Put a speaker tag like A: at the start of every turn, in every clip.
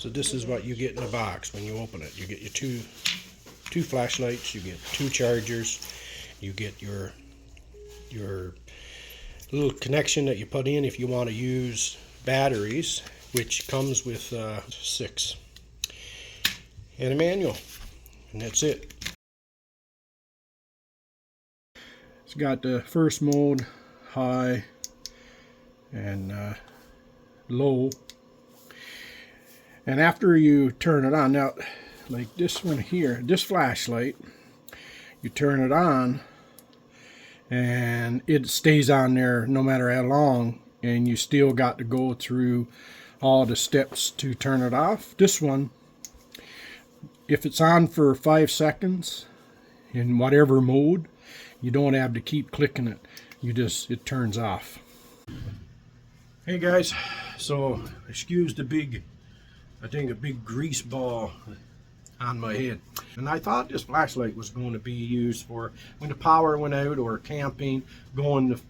A: So this is what you get in the box when you open it. You get your two flashlights, you get 2 chargers, you get your little connection that you put in if you want to use batteries, which comes with 6, and a manual, and that's it. It's got the first mode, high, and low. And after you turn it on, now like this one here, this flashlight, you turn it on and it stays on there no matter how long, and you still got to go through all the steps to turn it off. This one, if it's on for 5 seconds in whatever mode, you don't have to keep clicking it. It turns off. Hey guys, so excuse the big, I think a big grease ball on my head. And I thought this flashlight was going to be used for when the power went out, or camping,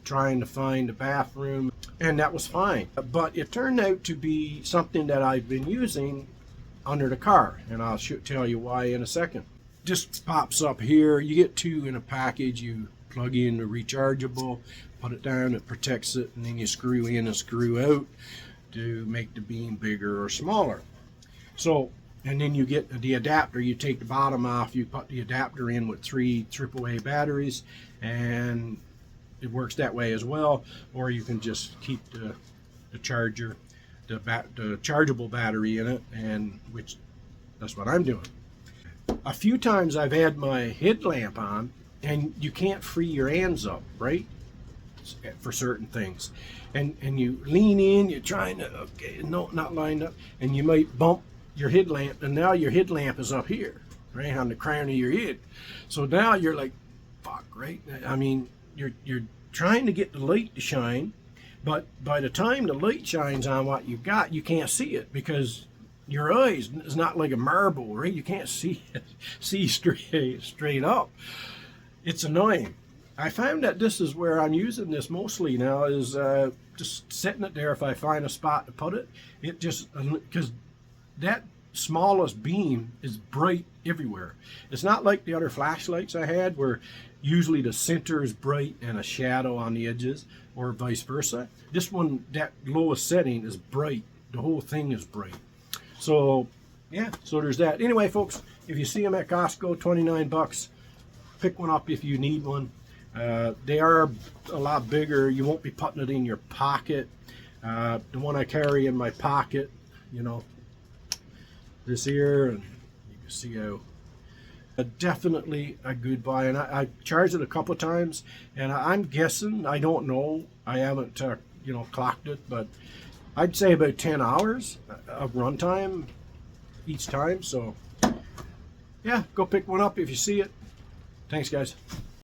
A: trying to find a bathroom, and that was fine. But it turned out to be something that I've been using under the car, and I'll tell you why in a second. Just pops up here. You get 2 in a package. You plug in the rechargeable, put it down, it protects it, and then you screw in and screw out to make the beam bigger or smaller. So, and then you get the adapter. You take the bottom off, you put the adapter in with 3 AAA batteries, and it works that way as well. Or you can just keep the charger, the chargeable battery in it, and which that's what I'm doing. A few times I've had my headlamp on, and you can't free your hands up, right, for certain things, and you lean in, you're trying to, okay, no, not lined up, and you might bump your headlamp, and now your headlamp is up here, right on the crown of your head. So now you're like, fuck, right? I mean, you're trying to get the light to shine, but by the time the light shines on what you got, you can't see it because your eyes is not like a marble, right? You can't see it, see straight up. It's annoying. I found that this is where I'm using this mostly now, is just setting it there. If I find a spot to put it, it just, because that smallest beam is bright everywhere. It's not like the other flashlights I had where usually the center is bright and a shadow on the edges, or vice versa. This one, that lowest setting is bright. The whole thing is bright. So yeah, so there's that. Anyway, folks, if you see them at Costco, 29 bucks, pick one up if you need one. They are a lot bigger. You won't be putting it in your pocket. The one I carry in my pocket, you know, this here, and you can see how definitely a good buy. And I charged it a couple of times, and I'm guessing, I don't know, I haven't you know, clocked it, but I'd say about 10 hours of runtime each time. So yeah, go pick one up if you see it. Thanks guys.